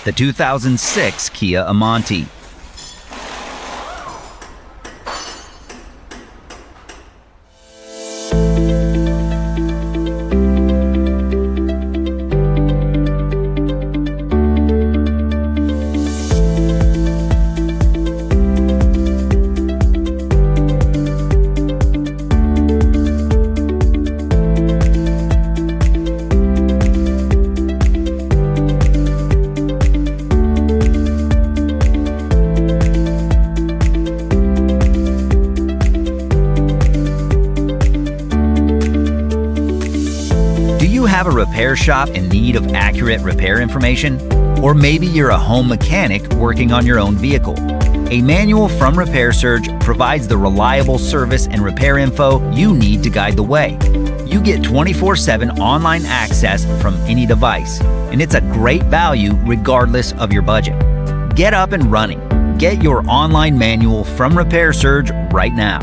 the 2006 Kia Amanti. Do you have a repair shop in need of accurate repair information? Or maybe you're a home mechanic working on your own vehicle. A manual from Repair Surge provides the reliable service and repair info you need to guide the way. You get 24/7 online access from any device, and it's a great value regardless of your budget. Get up and running. Get your online manual from Repair Surge right now.